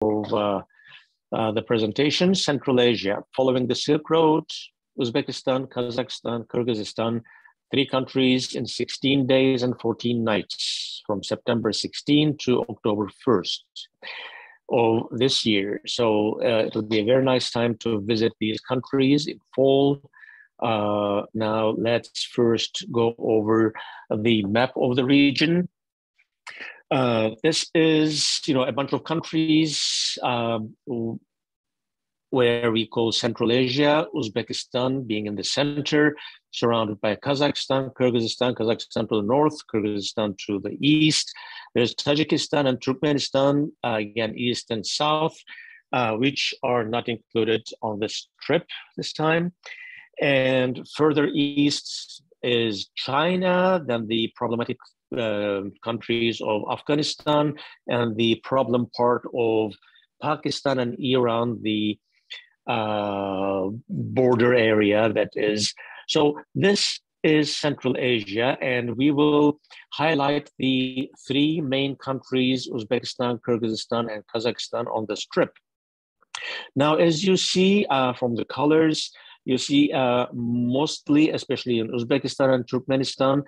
the presentation. Central Asia, following the Silk Road, Uzbekistan, Kazakhstan, Kyrgyzstan, 3 countries in 16 days and 14 nights from September 16 to October 1st of this year. So it'll be a very nice time to visit these countries in fall. Now let's first go over the map of the region. This is, a bunch of countries where we call Central Asia, Uzbekistan being in the center, surrounded by Kazakhstan, Kazakhstan to the north, Kyrgyzstan to the east. There's Tajikistan and Turkmenistan, again, east and south, which are not included on this trip this time. And further east is China, then the problematic countries of Afghanistan, and the problem part of Pakistan and Iran, the border area that is. So this is Central Asia, and we will highlight the 3 main countries, Uzbekistan, Kyrgyzstan, and Kazakhstan on this trip. Now, as you see from the colors, you see mostly, especially in Uzbekistan and Turkmenistan,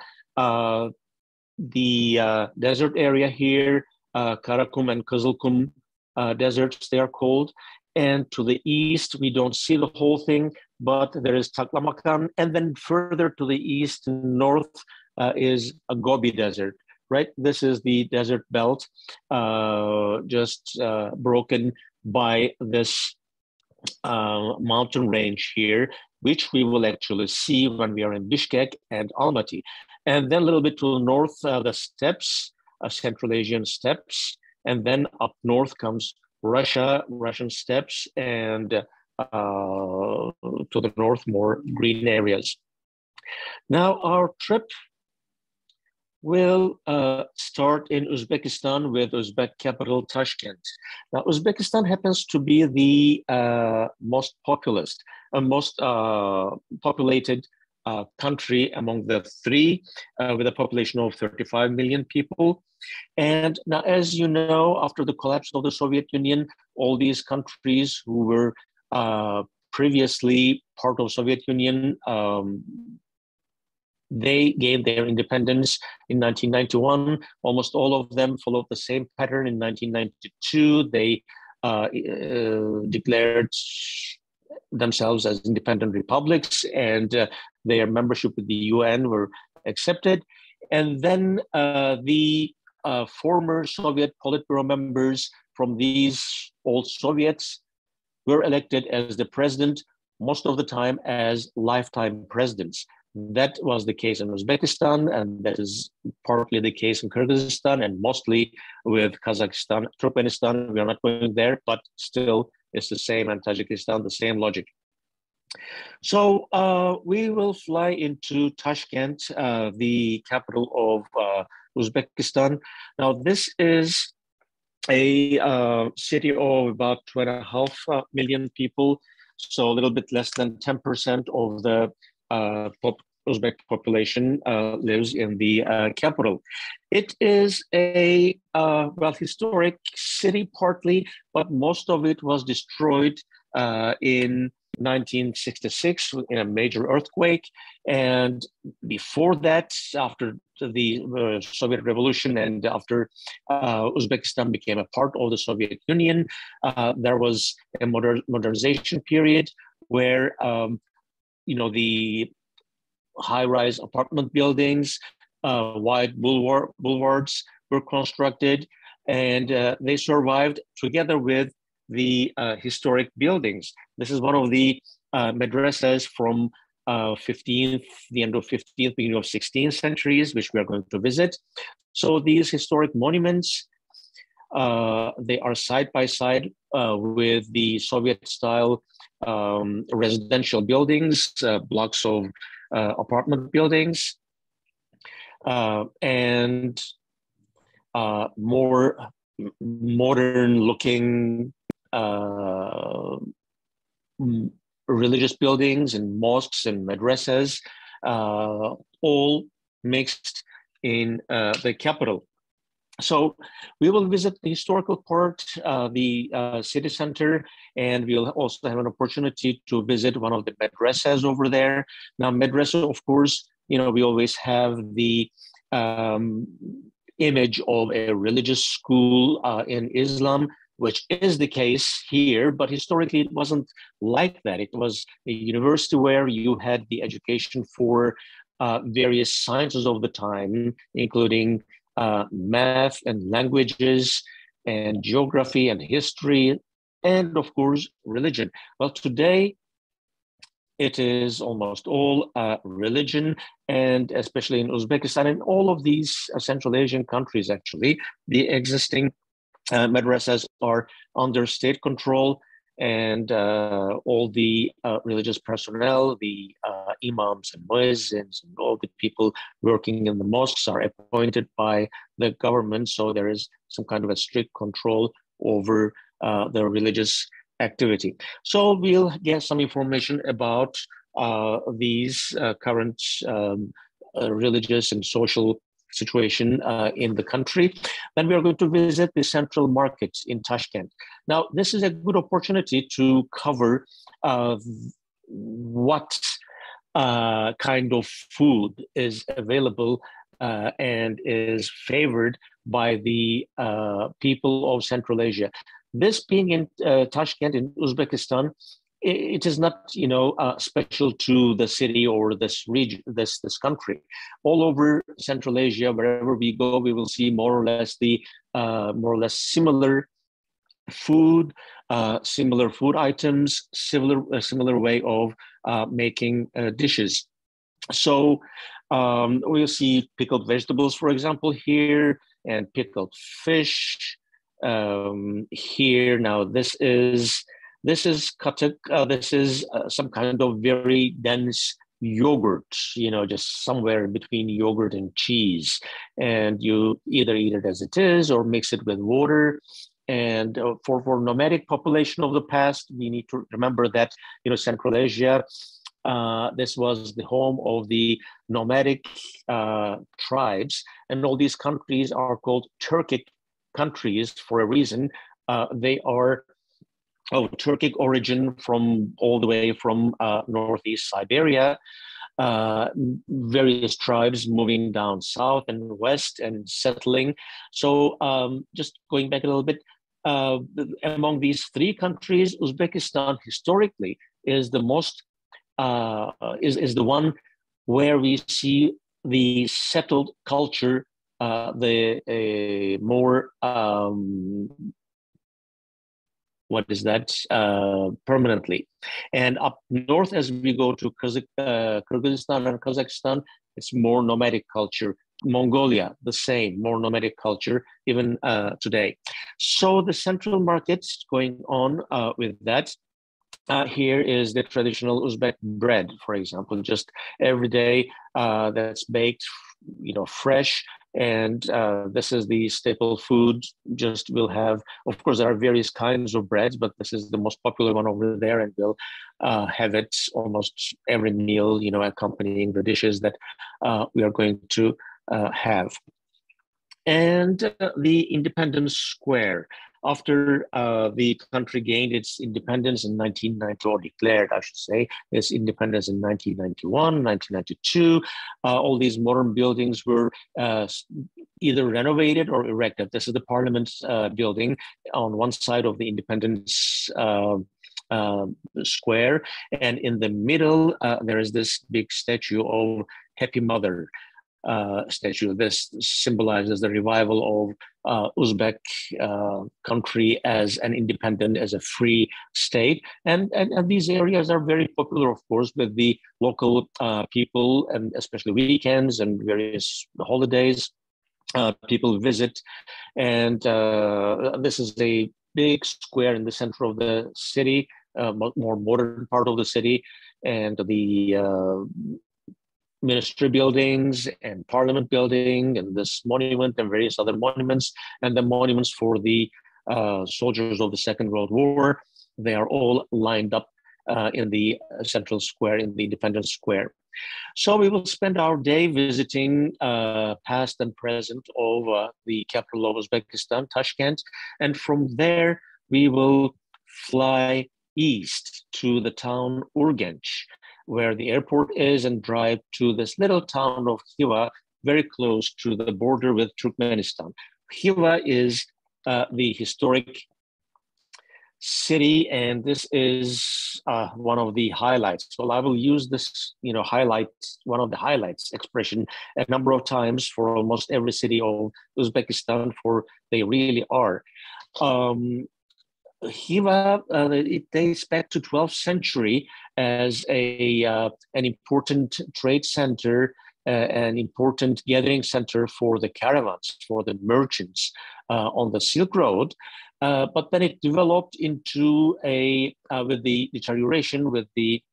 the desert area here, Karakum and Kızılkum deserts, they are called. And to the east, we don't see the whole thing, but there is Taklamakan. And then further to the east and north is a Gobi Desert, right? This is the desert belt, just broken by this mountain range here, which we will actually see when we are in Bishkek and Almaty. And then a little bit to the north, the steppes, Central Asian steppes. And then up north comes Russian steppes, and to the north, more green areas. Now, our trip will start in Uzbekistan with Uzbek capital Tashkent. Now, Uzbekistan happens to be the most populated country among the 3, with a population of 35 million people. And now, as you know, after the collapse of the Soviet Union, all these countries who were previously part of Soviet Union, they gained their independence in 1991. Almost all of them followed the same pattern. In 1992, they declared themselves as independent republics, and their membership with the UN were accepted. And then the former Soviet Politburo members from these old Soviets were elected as the president, most of the time as lifetime presidents. That was the case in Uzbekistan, and that is partly the case in Kyrgyzstan, and mostly with Kazakhstan, Turkmenistan. We are not going there, but still it's the same, and Tajikistan, the same logic. So we will fly into Tashkent, the capital of Uzbekistan. Now, this is a city of about 2.5 million people, so a little bit less than 10% of the Uzbek population lives in the capital. It is a historic city partly, but most of it was destroyed in 1966 in a major earthquake. And before that, after the Soviet Revolution and after Uzbekistan became a part of the Soviet Union, there was a modernization period where the high-rise apartment buildings, wide boulevards were constructed, and they survived together with the historic buildings. This is one of the madrasas from the end of 15th, beginning of 16th centuries, which we are going to visit. So these historic monuments, they are side by side with the Soviet-style residential buildings, blocks of apartment buildings, and more modern-looking religious buildings and mosques and madrasas, all mixed in the capital. So we will visit the historical part, the city center, and we'll also have an opportunity to visit one of the madrasas over there. Now, madrasa, of course, we always have the um, image of a religious school in Islam, which is the case here, but historically it wasn't like that. It was a university where you had the education for various sciences of the time, including math and languages and geography and history, and of course, religion. Well, today it is almost all religion, and especially in Uzbekistan and all of these Central Asian countries, actually, the existing madrasas are under state control, and all the religious personnel, the imams and muezzins, and all the people working in the mosques are appointed by the government. So there is some kind of a strict control over the religious activity. So we'll get some information about these current religious and social situation in the country. Then we are going to visit the central market in Tashkent. Now, this is a good opportunity to cover what kind of food is available and is favored by the people of Central Asia. This being in Tashkent in Uzbekistan, it is not, special to the city or this region, this country. All over Central Asia, wherever we go, we will see more or less similar food, similar food items, similar way of making dishes. So we'll see pickled vegetables, for example, here, and pickled fish. Here now, this is katuk. This is some kind of very dense yogurt, just somewhere between yogurt and cheese. And you either eat it as it is or mix it with water. And for nomadic population of the past, we need to remember that, Central Asia, this was the home of the nomadic tribes. And all these countries are called Turkic countries for a reason. They are of Turkic origin, from all the way from northeast Siberia, various tribes moving down south and west and settling. So just going back a little bit, among these three countries, Uzbekistan historically is the most is the one where we see the settled culture, the more permanently. And up north, as we go to Kyrgyzstan and Kazakhstan, it's more nomadic culture. Mongolia, the same, more nomadic culture, even today. So the central markets going on with that. Here is the traditional Uzbek bread, for example, just every day that's baked, fresh. And this is the staple food. Just we'll have, of course, there are various kinds of breads, but this is the most popular one over there, and we'll have it almost every meal, accompanying the dishes that we are going to have. And the Independence Square. After the country gained its independence in 1990, or declared, I should say, its independence in 1991, 1992, all these modern buildings were either renovated or erected. This is the Parliament building on one side of the Independence Square. And in the middle, there is this big statue of Happy Mother. Statue. This symbolizes the revival of Uzbek country as an independent, as a free state. And these areas are very popular, of course, with the local people, and especially weekends and various holidays. People visit. And this is a big square in the center of the city, more modern part of the city. And the ministry buildings and parliament building and this monument and various other monuments, and the monuments for the soldiers of the Second World War. They are all lined up in the central square, in the Independence Square. So we will spend our day visiting past and present of the capital of Uzbekistan, Tashkent, and from there we will fly east to the town Urgench, where the airport is, and drive to this little town of KHIVA, very close to the border with Turkmenistan. KHIVA is the historic city, and this is one of the highlights. Well, I will use this, one of the highlights expression a number of times for almost every city of Uzbekistan, for they really are. KHIVA, it dates back to 12th century as an important trade center, an important gathering center for the caravans, for the merchants on the Silk Road. But then it developed into with the deterioration of the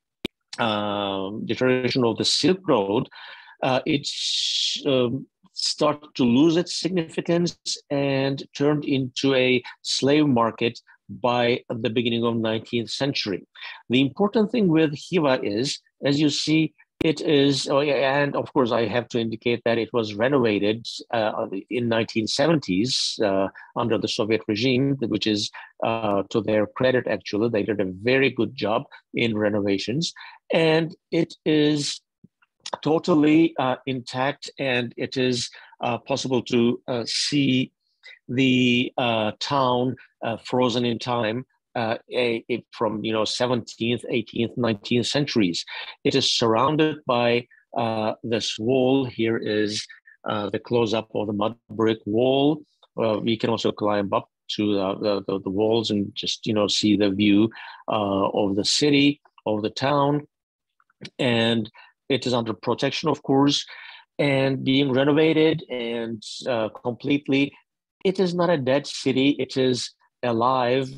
Silk Road, it started to lose its significance and turned into a slave market by the beginning of 19th century. The important thing with KHIVA is, as you see, it is, and of course I have to indicate that it was renovated in 1970s under the Soviet regime, which is to their credit, actually. They did a very good job in renovations, and it is totally intact, and it is possible to see the town frozen in time from 17th, 18th, 19th centuries. It is surrounded by this wall. Here is the close-up of the mud brick wall. We can also climb up to the walls and just see the view of the city, of the town, and it is under protection, of course, and being renovated and completely. It is not a dead city. It is alive.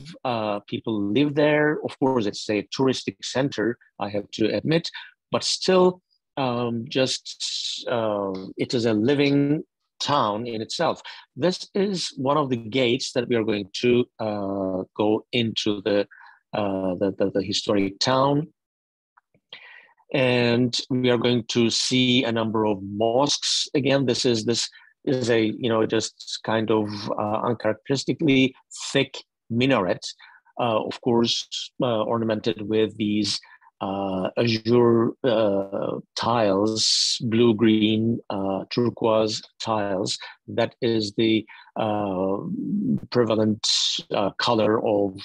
People live there. Of course, it's a touristic center, I have to admit, but still, it is a living town in itself. This is one of the gates that we are going to go into the historic town. And we are going to see a number of mosques. Again, this is a just kind of uncharacteristically thick minaret, of course, ornamented with these azure tiles, blue-green, turquoise tiles. That is the prevalent color of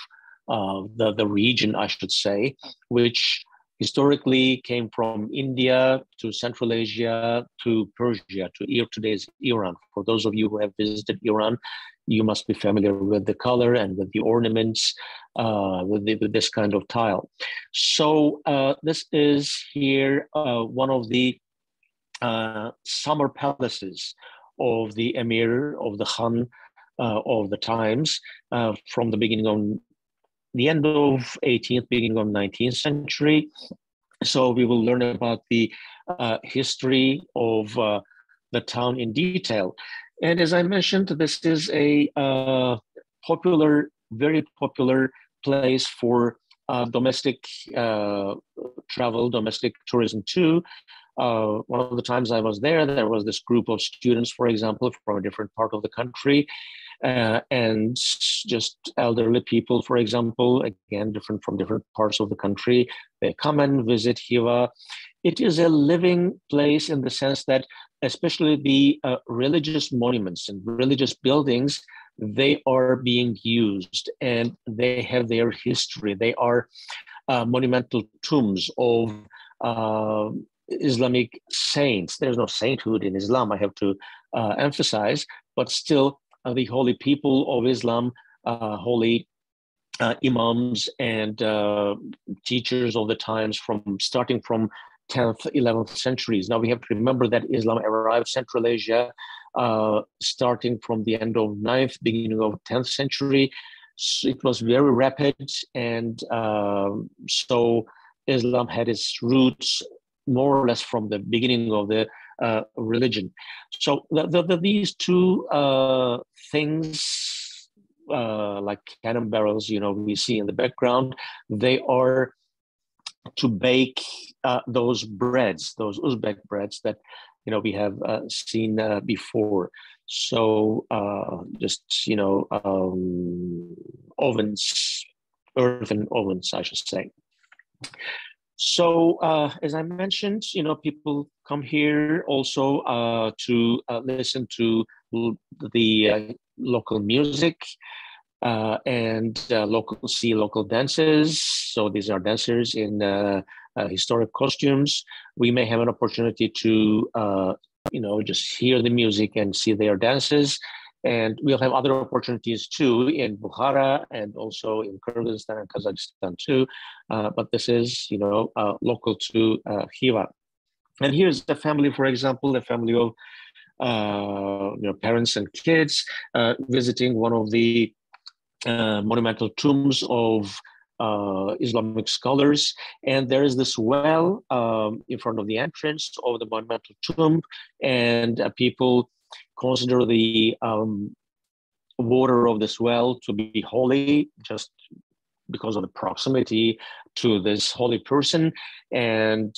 the region, I should say, which historically came from India to Central Asia to Persia to today's Iran. For those of you who have visited Iran, you must be familiar with the color and with the ornaments, with this kind of tile. So this is here one of the summer palaces of the Emir, of the Khan of the times, from the beginning of the end of 18th, beginning of 19th century. So we will learn about the history of the town in detail. And as I mentioned, this is a very popular place for domestic travel, domestic tourism too. One of the times I was there was this group of students, for example, from a different part of the country, and just elderly people, for example, again, from different parts of the country. They come and visit KHIVA. It is a living place in the sense that, especially the religious monuments and religious buildings, they are being used and they have their history. They are monumental tombs of Islamic saints. There's no sainthood in Islam, I have to emphasize, but still the holy people of Islam, holy imams and teachers of the times, starting from 10th, 11th centuries. Now we have to remember that Islam arrived Central Asia starting from the end of 9th, beginning of 10th century. So it was very rapid, and so Islam had its roots more or less from the beginning of the religion. So these two things, like cannon barrels, we see in the background, they are to bake those breads, those Uzbek breads that we have seen before. So just ovens, earthen ovens, I should say. So as I mentioned, people come here also to listen to the local music and local dances. So these are dancers in historic costumes. We may have an opportunity to just hear the music and see their dances. And we'll have other opportunities too in Bukhara and also in Kyrgyzstan and Kazakhstan too. But this is, local to KHIVA. And here's the family, for example, a family of parents and kids visiting one of the monumental tombs of Islamic scholars. And there is this well in front of the entrance of the monumental tomb, and people consider the water of this well to be holy just because of the proximity to this holy person, and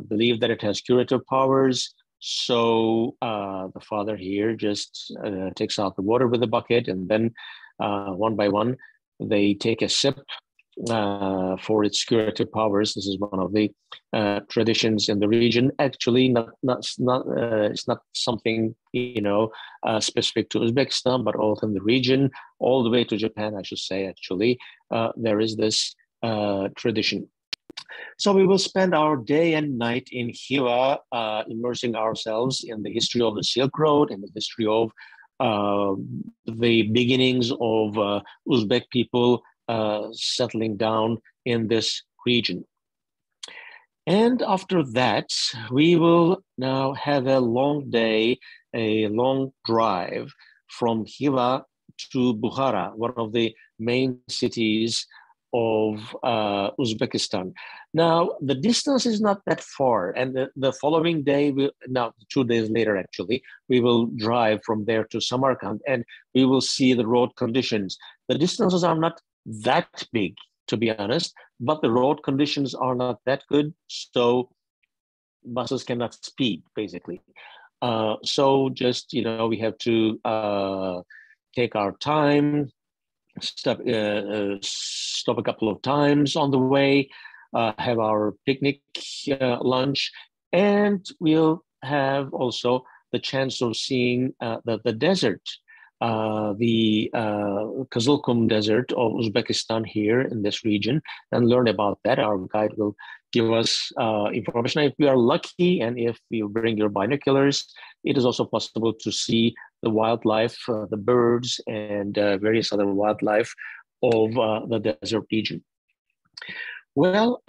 believe that it has curative powers. So the father here just takes out the water with a bucket, and then one by one they take a sip for its curative powers. This is one of the traditions in the region. Actually, it's not something specific to Uzbekistan, but all in the region, all the way to Japan, I should say. Actually, there is this tradition. So we will spend our day and night in KHIVA, immersing ourselves in the history of the Silk Road and the history of the beginnings of Uzbek people settling down in this region. And after that, we will now have a long day, a long drive from KHIVA to Bukhara, one of the main cities of Uzbekistan. Now, the distance is not that far, and the following day, 2 days later actually, we will drive from there to Samarkand, and we will see the road conditions. The distances are not that big, to be honest, but the road conditions are not that good, so buses cannot speed, basically. So just, we have to take our time, stop a couple of times on the way, have our picnic lunch, and we'll have also the chance of seeing the desert, the Kızılkum Desert of Uzbekistan here in this region, and learn about that. Our guide will give us information. If we are lucky, and if you bring your binoculars, it is also possible to see the wildlife, the birds, and various other wildlife of the desert region. Well,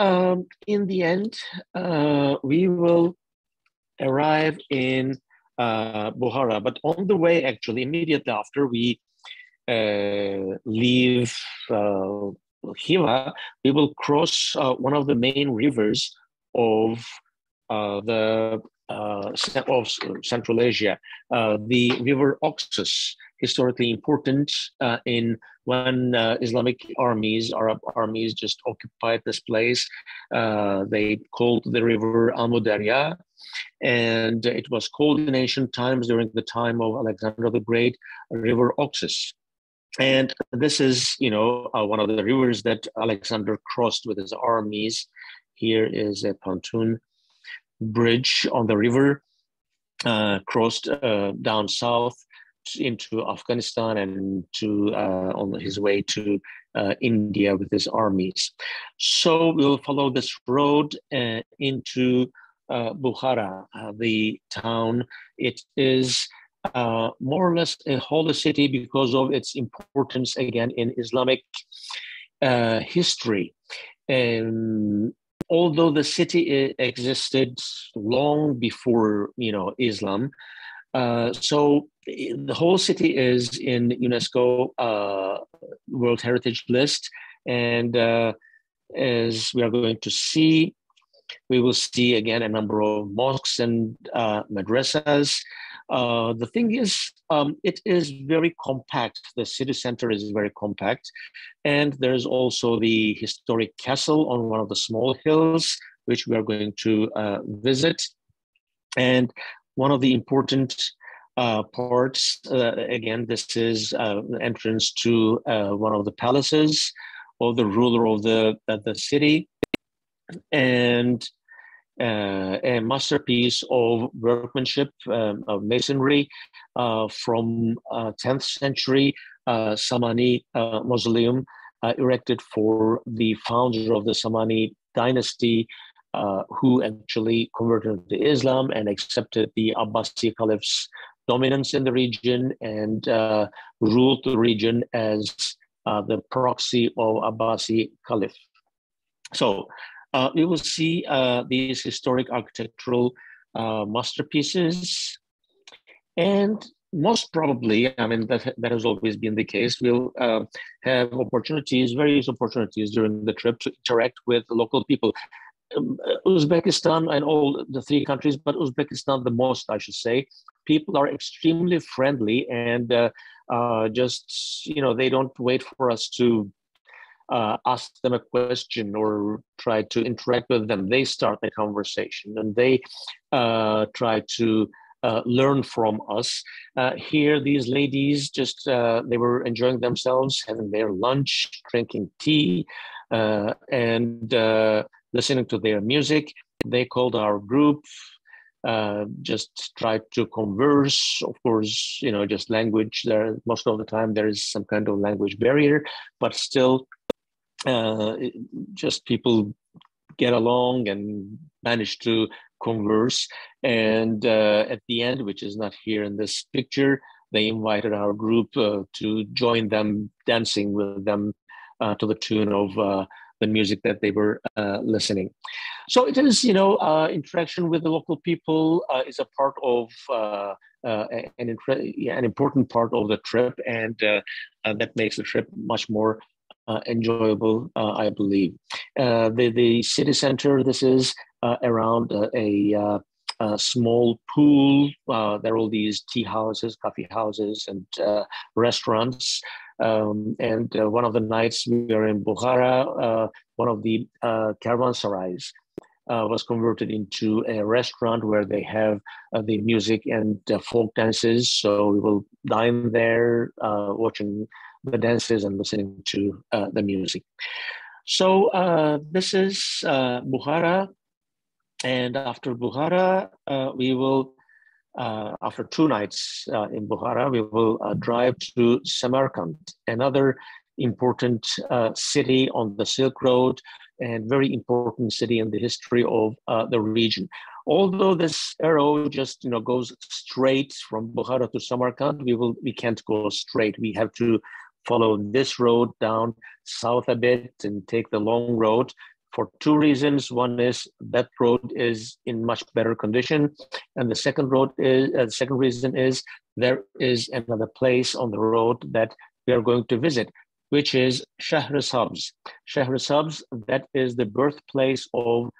in the end, we will arrive in Bukhara, but on the way, actually, immediately after we leave KHIVA, we will cross one of the main rivers of Central Asia, the river Oxus, historically important in when Islamic armies, Arab armies, just occupied this place. They called the river Amudarya, and it was called in ancient times during the time of Alexander the Great, River Oxus. And this is, one of the rivers that Alexander crossed with his armies. Here is a pontoon bridge on the river, crossed down south into Afghanistan and to on his way to India with his armies. So we'll follow this road into Bukhara, the town. It is more or less a holy city because of its importance, again, in Islamic history. Although the city existed long before, Islam, so the whole city is in UNESCO World Heritage List, and as we are going to see, we will see again a number of mosques and madrasas. The thing is, it is very compact. The city center is very compact. And there's also the historic castle on one of the small hills, which we are going to visit. And one of the important parts, again, this is the entrance to one of the palaces of the ruler of the city, and a masterpiece of workmanship, of masonry from 10th century Samani mausoleum erected for the founder of the Samani dynasty, who actually converted to Islam and accepted the Abbasi caliph's dominance in the region and ruled the region as the proxy of Abbasi caliph. So we will see these historic architectural masterpieces, and most probably, I mean, that has always been the case, we'll have opportunities, various opportunities during the trip to interact with the local people. Uzbekistan and all the three countries, but Uzbekistan the most, I should say. People are extremely friendly and just, you know, they don't wait for us to ask them a question or try to interact with them. They start the conversation and they try to learn from us. Here, these ladies just, they were enjoying themselves, having their lunch, drinking tea, and listening to their music. They called our group, just tried to converse. Of course, you know, just language there. Most of the time there is some kind of language barrier, but still just people get along and manage to converse. And at the end, which is not here in this picture, they invited our group to join them dancing with them to the tune of the music that they were listening. So it is, you know, interaction with the local people is a part of an important part of the trip, and that makes the trip much more enjoyable, I believe. The city center, this is around a small pool. There are all these tea houses, coffee houses, and restaurants. And one of the nights we were in Bukhara, one of the caravansarais was converted into a restaurant where they have the music and folk dances. So we will dine there, watching the dances and listening to the music. So this is Bukhara. And after Bukhara, we will, after 2 nights in Bukhara, we will drive to Samarkand, another important city on the Silk Road and very important city in the history of the region. Although this arrow just, you know, goes straight from Bukhara to Samarkand, we can't go straight. We have to follow this road down south a bit and take the long road, for 2 reasons. One is that road is in much better condition, and the second reason is there is another place on the road that we are going to visit, which is Shahrisabz. Shahrisabz, that is the birthplace of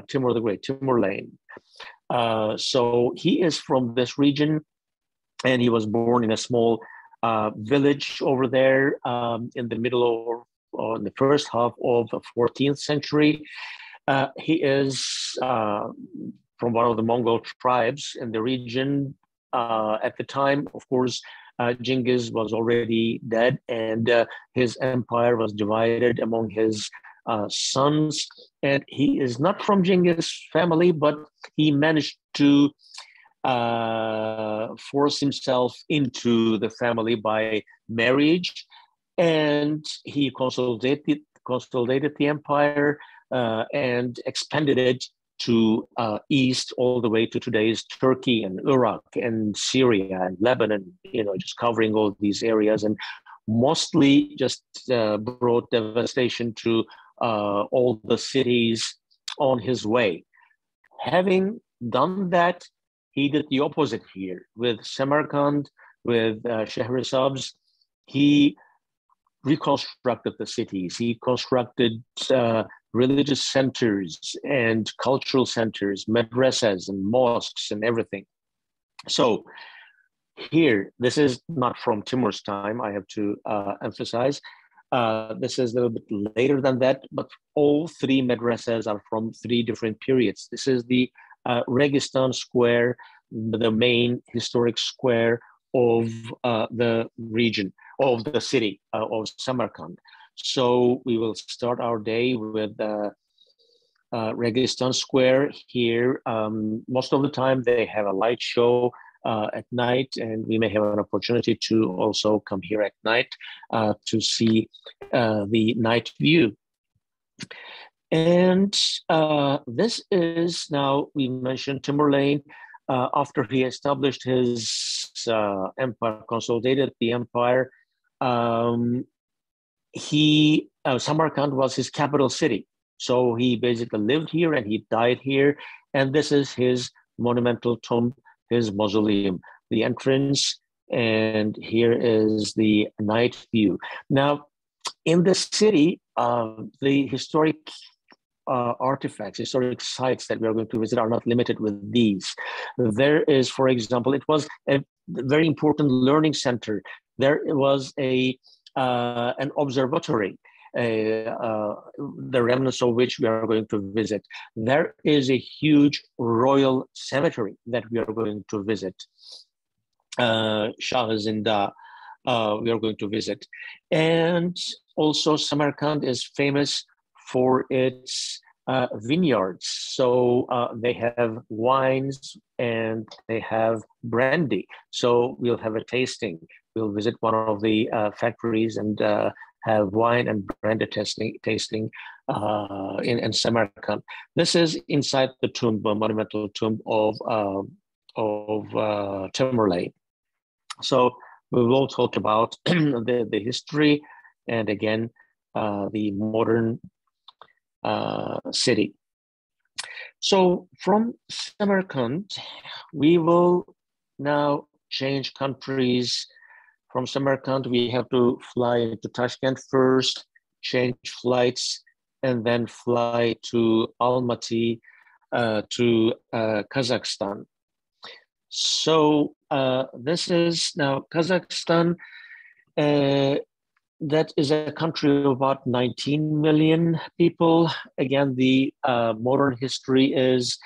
Timur the Great, Timurlane. So he is from this region, and he was born in a small village over there in the middle of, or in the first half of the 14th century. He is from one of the Mongol tribes in the region. At the time, of course, Genghis was already dead, and his empire was divided among his sons. And he is not from Genghis' family, but he managed to force himself into the family by marriage. And he consolidated the empire and expanded it to east, all the way to today's Turkey and Iraq and Syria and Lebanon, you know, just covering all these areas, and mostly just brought devastation to all the cities on his way. Having done that, he did the opposite here with Samarkand, with Shahrisabz. He reconstructed the cities. He constructed religious centers and cultural centers, madrasas and mosques and everything. So here, this is not from Timur's time, I have to emphasize. This is a little bit later than that, but all three madrasas are from three different periods. This is the Registan Square, the main historic square of the region, of the city of Samarkand. So we will start our day with Registan Square here. Most of the time they have a light show at night, and we may have an opportunity to also come here at night to see the night view. And this is, now we mentioned Timurlane. After he established his empire, consolidated the empire, Samarkand was his capital city. So he basically lived here and he died here. And this is his monumental tomb, his mausoleum, the entrance, and here is the night view. Now, in the city, the historic artifacts, historic sites that we are going to visit are not limited with these. There is, for example, it was a very important learning center. There was an observatory, the remnants of which we are going to visit. There is a huge royal cemetery that we are going to visit. Shah-Zinda, we are going to visit. And also Samarkand is famous for its vineyards. So they have wines and they have brandy. So we'll have a tasting. We'll visit one of the factories and have wine and brandy tasting in Samarkand. This is inside the tomb, the monumental tomb of Timurlane. So we will talk about the history and again the modern city. So from Samarkand, we will now change countries. From Samarkand, we have to fly into Tashkent first, change flights, and then fly to Almaty to Kazakhstan. So this is now Kazakhstan. That is a country of about 19 million people. Again, the modern history is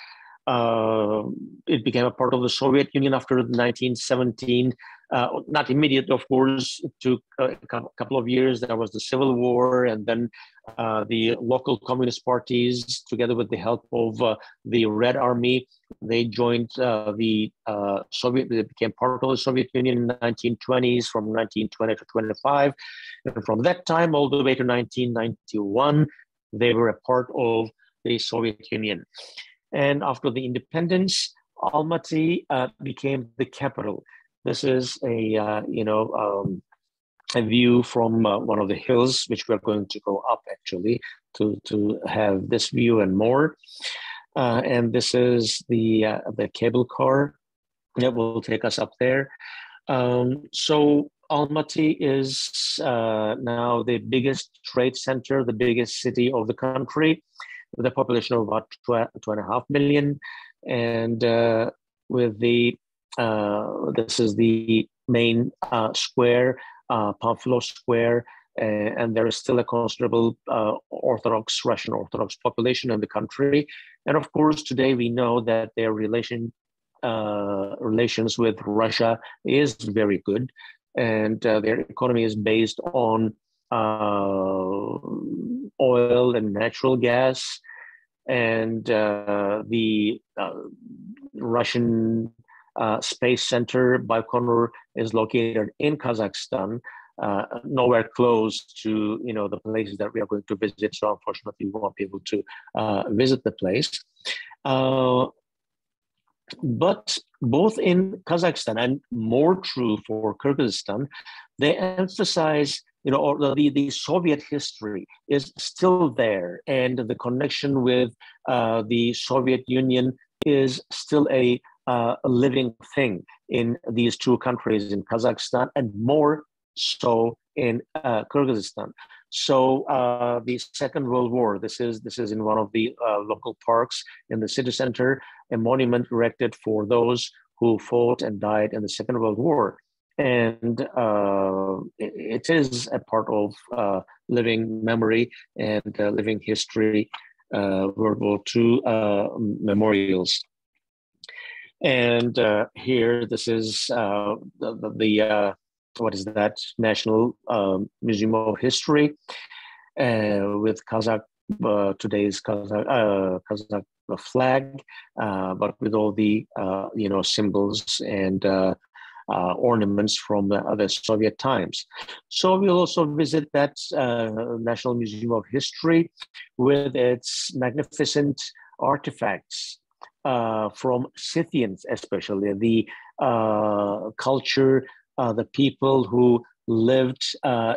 it became a part of the Soviet Union after 1917. Not immediate, of course. It took a couple of years. There was the Civil War, and then the local communist parties, together with the help of the Red Army, they joined the Soviet. They became part of the Soviet Union in the 1920s, from 1920 to 25, and from that time all the way to 1991, they were a part of the Soviet Union. And after the independence, Almaty became the capital. This is a view from one of the hills, which we're going to go up actually to have this view and more. And this is the cable car that will take us up there. So Almaty is now the biggest trade center, the biggest city of the country, with a population of about 2.5 million, and with the this is the main square, Pamphilo Square, and there is still a considerable Russian Orthodox population in the country. And of course, today we know that their relations with Russia is very good, and their economy is based on oil and natural gas, and the Russian Space Center, Baikonur, is located in Kazakhstan, nowhere close to the places that we are going to visit. So unfortunately, we won't be able to visit the place. But both in Kazakhstan and more true for Kyrgyzstan, they emphasize, the Soviet history is still there, and the connection with the Soviet Union is still a living thing in these two countries, in Kazakhstan and more so in Kyrgyzstan. So the Second World War, this is in one of the local parks in the city center, a monument erected for those who fought and died in the Second World War. And it is a part of living memory and living history, World War II memorials. And here, this is what is that? National Museum of History with Kazakh, today's Kazakh flag, but with all the symbols and ornaments from the Soviet times. So we'll also visit that National Museum of History with its magnificent artifacts from Scythians, especially the culture, the people who lived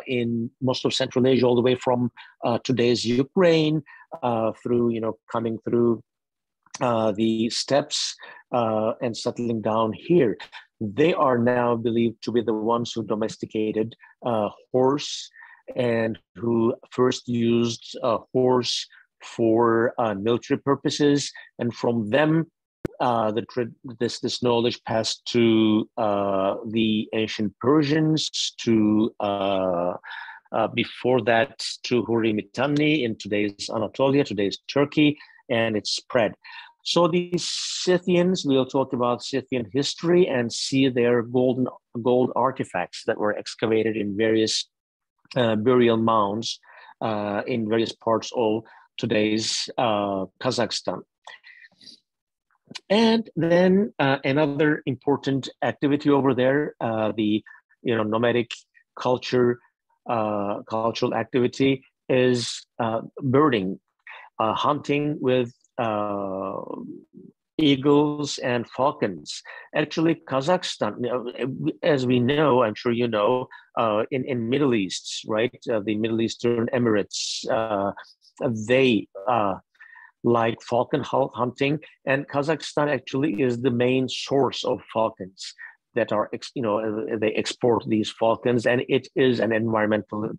in most of Central Asia, all the way from today's Ukraine, through, coming through the steppes and settling down here. They are now believed to be the ones who domesticated horse and who first used horse for military purposes. And from them, this knowledge passed to the ancient Persians, to before that to Hurri Mitanni in today's Anatolia, today's Turkey, and it spread. So these Scythians, we'll talk about Scythian history and see their gold artifacts that were excavated in various burial mounds in various parts of today's Kazakhstan. And then another important activity over there, the nomadic cultural activity is birding, hunting with eagles and falcons. Actually, Kazakhstan, as we know, I'm sure you know, in Middle East, right? The Middle Eastern Emirates, they like falcon hunting, and Kazakhstan actually is the main source of falcons that are, they export these falcons, and it is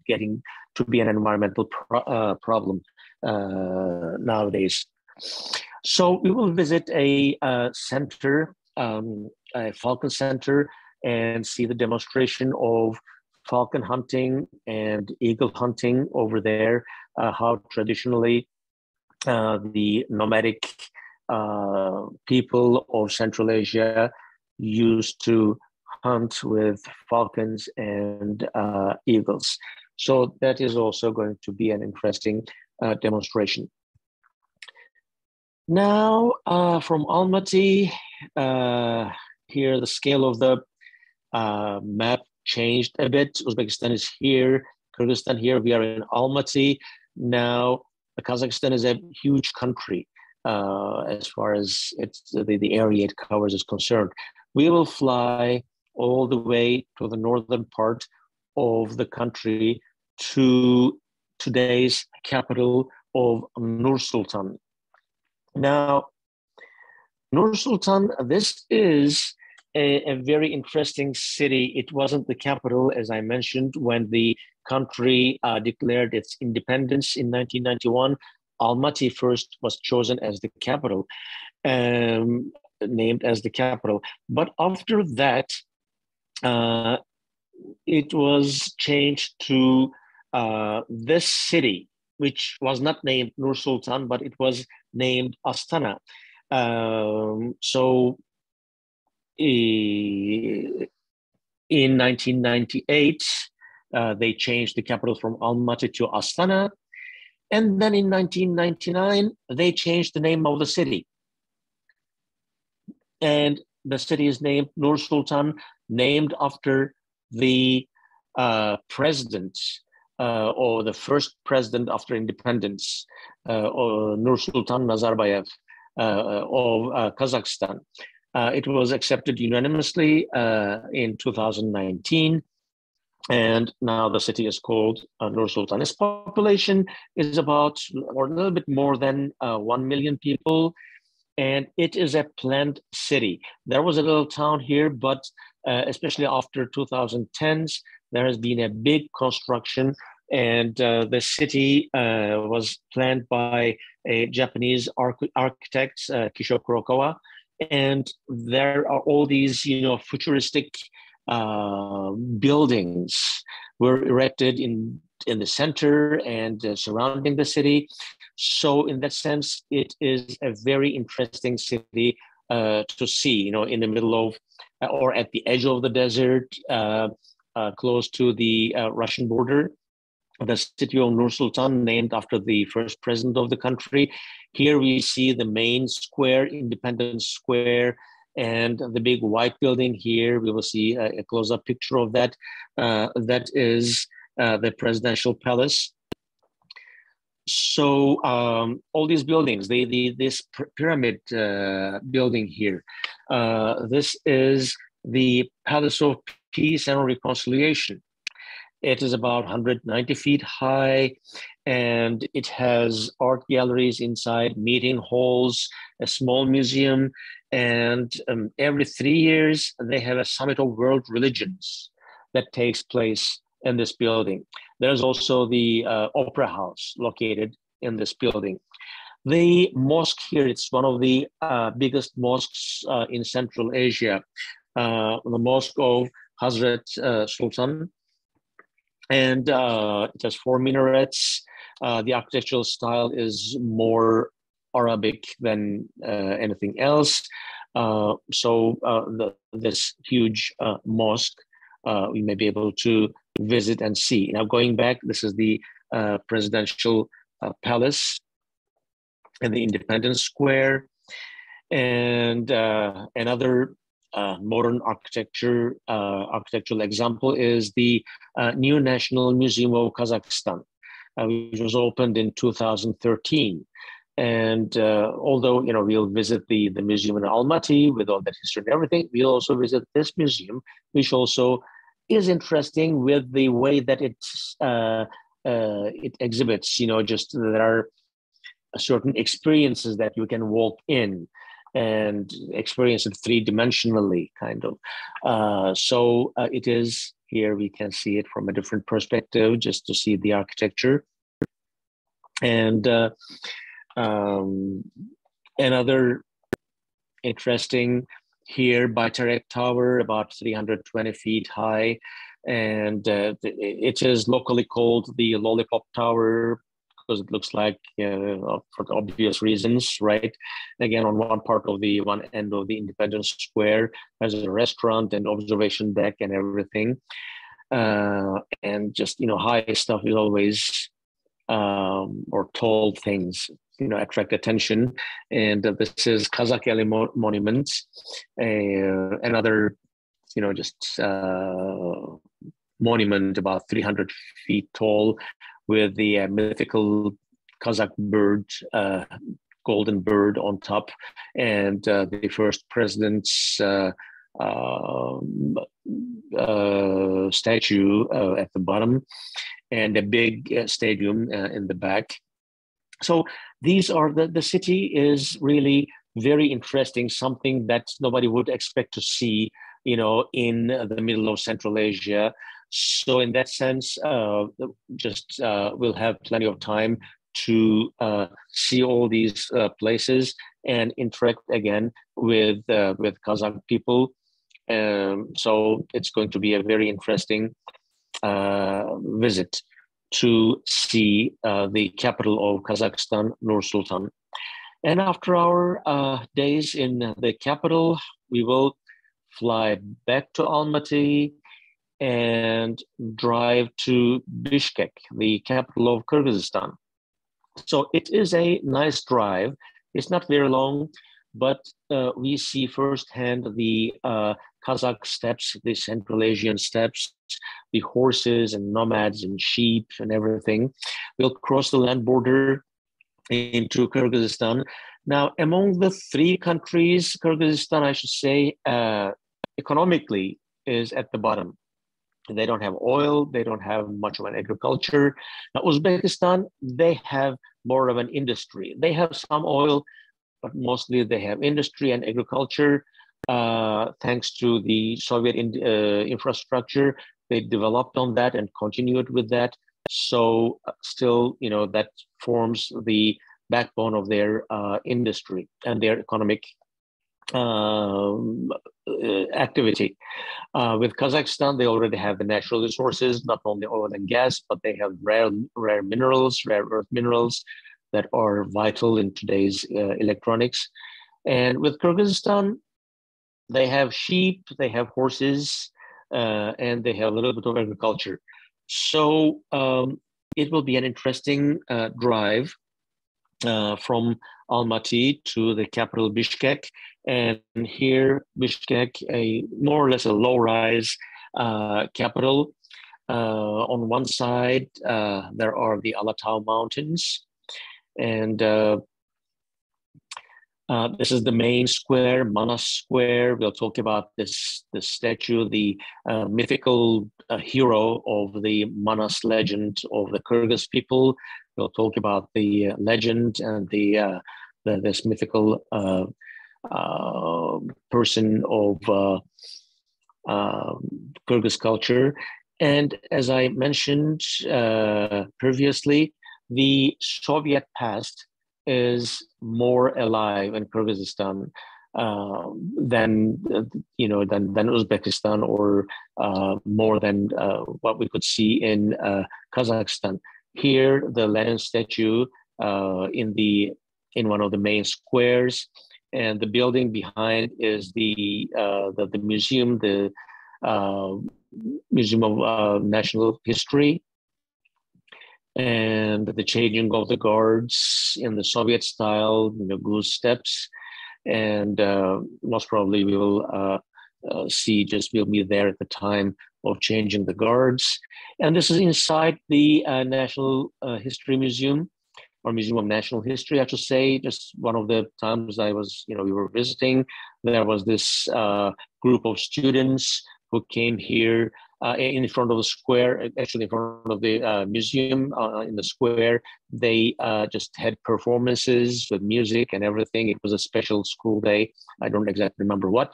getting to be an environmental problem nowadays. So we will visit a center, a falcon center, and see the demonstration of falcon hunting and eagle hunting over there, how traditionally the nomadic people of Central Asia used to hunt with falcons and eagles. So that is also going to be an interesting demonstration. Now, from Almaty, here the scale of the map changed a bit. Uzbekistan is here, Kyrgyzstan here. We are in Almaty. Now, Kazakhstan is a huge country as far as the area it covers is concerned. We will fly all the way to the northern part of the country to today's capital of NUR-SULTAN. Now, NUR-SULTAN, this is a very interesting city. It wasn't the capital, as I mentioned, when the country declared its independence in 1991. Almaty first was chosen as the capital, named as the capital. But after that, it was changed to this city, which was not named NUR-SULTAN, but it was named Astana. So in 1998, they changed the capital from Almaty to Astana. And then in 1999, they changed the name of the city. And the city is named NUR-SULTAN, named after the president or the first president after independence, or Nur-Sultan Nazarbayev of Kazakhstan. It was accepted unanimously in 2019. And now the city is called Nur-Sultan. Its population is about, or a little bit more than 1 million people. And it is a planned city. There was a little town here, but especially after 2010s, there has been a big construction, and the city was planned by a Japanese architect, Kisho Kurokawa, And there are all these, futuristic buildings were erected in the center and surrounding the city. So in that sense, it is a very interesting city to see, in the middle of or at the edge of the desert, close to the Russian border. The city of NUR-SULTAN, named after the first president of the country. Here we see the main square, Independence Square, and the big white building here. We will see a close-up picture of that. That is the presidential palace. So all these buildings, this pyramid building here, this is the Palace of Peace and Reconciliation. It is about 190 feet high, and it has art galleries inside, meeting halls, a small museum, and every 3 years, they have a Summit of World Religions that takes place in this building. There's also the Opera House located in this building. The mosque here, it's one of the biggest mosques in Central Asia, the Mosque of Hazrat Sultan. And it has 4 minarets. The architectural style is more Arabic than anything else. This huge mosque, we may be able to visit and see. Now, going back, this is the presidential palace and the Independence Square. And another modern architectural example is the new National Museum of Kazakhstan, which was opened in 2013. And although we'll visit the museum in Almaty with all that history and everything, we'll also visit this museum, which also is interesting with the way that it exhibits. Just there are certain experiences that you can walk in and experience it 3-dimensionally, kind of. It is here, we can see it from a different perspective, just to see the architecture. And another interesting here, Baytarek Tower, about 320 feet high. And it is locally called the Lollipop Tower, because it looks like, for obvious reasons, right? Again, on one end of the Independence Square, there's a restaurant and observation deck and everything. And just, high stuff is always, or tall things, attract attention. And this is Kazakh Ali Monument, another, monument about 300 feet tall, with the mythical Kazakh bird, golden bird on top, and the first president's statue at the bottom, and a big stadium in the back. So these are the city is really very interesting, something that nobody would expect to see, in the middle of Central Asia. So in that sense, we'll have plenty of time to see all these places and interact again with Kazakh people. So it's going to be a very interesting visit to see the capital of Kazakhstan, Nur-Sultan. And after our days in the capital, we will fly back to Almaty and drive to Bishkek, the capital of Kyrgyzstan. So it is a nice drive. It's not very long, but we see firsthand the Kazakh steppes, the Central Asian steppes, the horses and nomads and sheep and everything. We'll cross the land border into Kyrgyzstan. Now, among the 3 countries, Kyrgyzstan, I should say, economically is at the bottom. They don't have oil. They don't have much of an agriculture. Now, Uzbekistan, they have more of an industry. They have some oil, but mostly they have industry and agriculture. Thanks to the Soviet infrastructure, they developed on that and continued with that. So still, that forms the backbone of their industry and their economic activity. With Kazakhstan, they already have the natural resources, not only oil and gas, but they have rare minerals, rare earth minerals that are vital in today's electronics. And with Kyrgyzstan, they have sheep, they have horses, and they have a little bit of agriculture. So it will be an interesting drive from Almaty to the capital Bishkek. And here, Bishkek, a more or less a low-rise capital. On one side, there are the Alatau Mountains, and this is the main square, Manas Square. We'll talk about this statue, the mythical hero of the Manas legend of the Kyrgyz people. We'll talk about the legend and this mythical person of Kyrgyz culture. And as I mentioned previously, the Soviet past is more alive in Kyrgyzstan than Uzbekistan, or more than what we could see in Kazakhstan. Here, the Lenin statue in one of the main squares, and the building behind is the museum, the Museum of National History, and the changing of the guards in the Soviet style, goose steps, and most probably we will we'll be there at the time of changing the guards. And this is inside the National History Museum, or Museum of National History, I should say. Just one of the times I was, we were visiting, there was this group of students who came here in front of the square, actually in front of the museum in the square. They just had performances with music and everything. It was a special school day. I don't exactly remember what.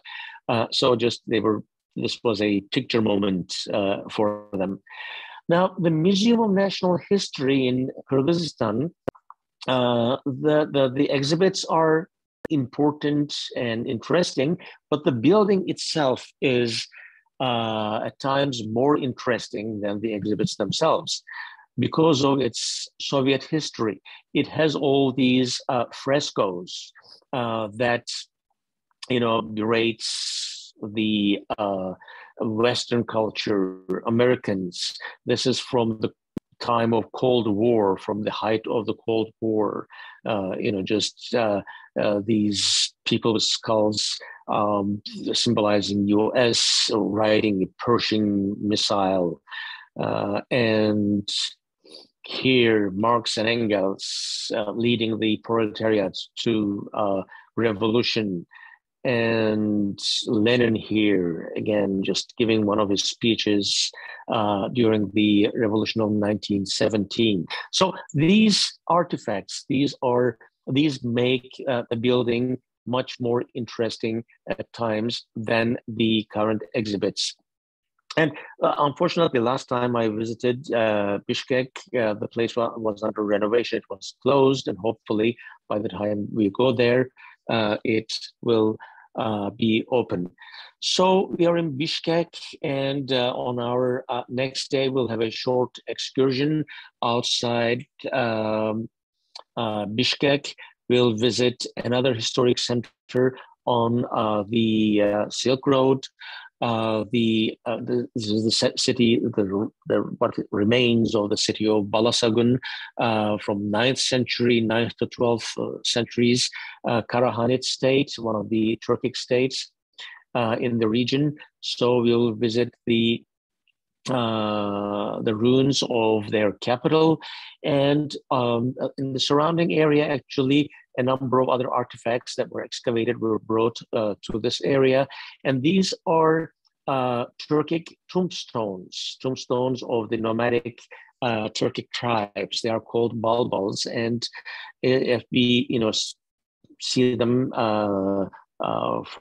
This was a picture moment for them. Now, the Museum of National History in Kyrgyzstan, the exhibits are important and interesting, but the building itself is at times more interesting than the exhibits themselves because of its Soviet history. It has all these frescoes that berates the Western culture, Americans. This is from the time of Cold War, from the height of the Cold War, these people with skulls symbolizing US riding a Pershing missile. And here, Marx and Engels leading the proletariat to revolution. And Lenin here, again, just giving one of his speeches during the revolution of 1917. So these artifacts, these make the building much more interesting at times than the current exhibits. And unfortunately, last time I visited Bishkek, the place was under renovation. It was closed, and hopefully by the time we go there, it will be open. So we are in Bishkek, and on our next day, we'll have a short excursion outside Bishkek. We'll visit another historic center on the Silk Road. This is the city, what remains of the city of Balasagun from 9th to 12th centuries, Karahanid state, one of the Turkic states in the region. So we'll visit the ruins of their capital, and in the surrounding area, actually, a number of other artifacts that were excavated were brought to this area, and these are Turkic tombstones of the nomadic Turkic tribes. They are called balbals, and if we see them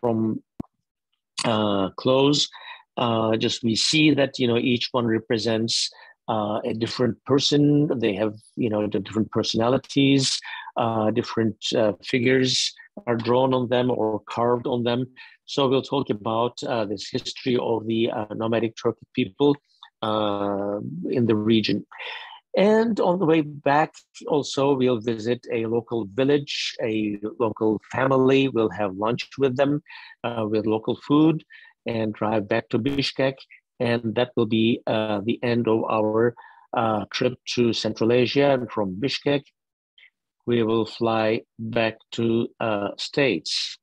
from close, we see that each one represents a different person. They have the different personalities, different figures are drawn on them or carved on them. So we'll talk about this history of the nomadic Turkic people in the region. And on the way back, also, we'll visit a local village, a local family. We'll have lunch with them with local food and drive back to Bishkek. And that will be the end of our trip to Central Asia. And from Bishkek, we will fly back to States.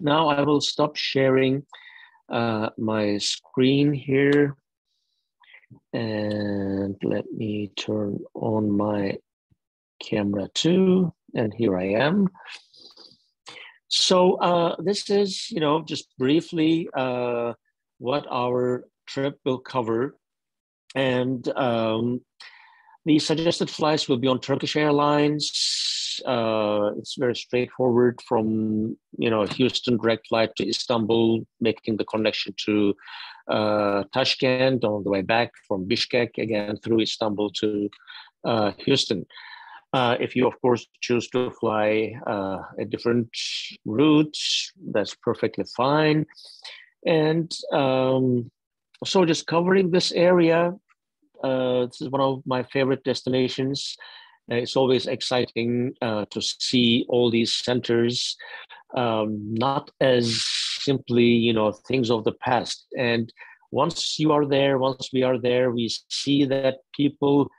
Now I will stop sharing my screen here. And let me turn on my camera too. And here I am. So this is, just briefly what our trip will cover. And the suggested flights will be on Turkish Airlines. It's very straightforward from, Houston direct flight to Istanbul, making the connection to Tashkent on the way back from Bishkek, again through Istanbul to Houston. If you, of course, choose to fly a different route, that's perfectly fine. And so just covering this area, this is one of my favorite destinations. It's always exciting to see all these centers, not as simply, things of the past. And once you are there, once we are there, we see that people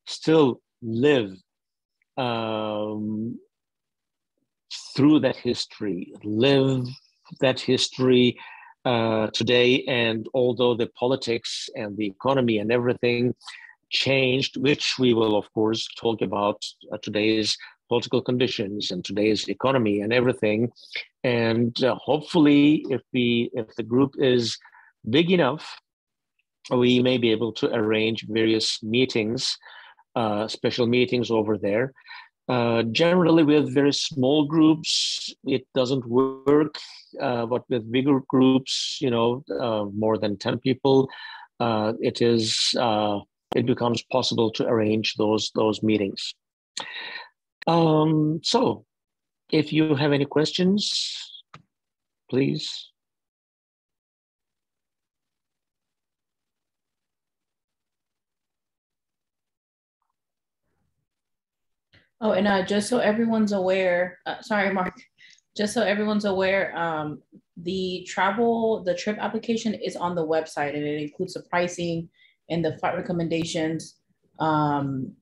still live through that history, today. And although the politics and the economy and everything changed, which we will, of course, talk about today's political conditions and today's economy and everything. And hopefully, if the group is big enough, we may be able to arrange various meetings, special meetings over there. Generally, with very small groups, it doesn't work. But with bigger groups, more than 10 people, it becomes possible to arrange those meetings. So if you have any questions, please. Oh, and just so everyone's aware, sorry, Mark, just so everyone's aware, the trip application is on the website, and it includes the pricing and the flight recommendations, the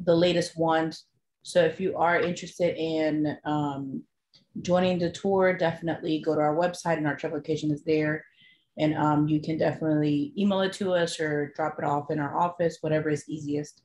latest ones. So if you are interested in joining the tour, definitely go to our website, and our trip application is there. And you can definitely email it to us or drop it off in our office, whatever is easiest.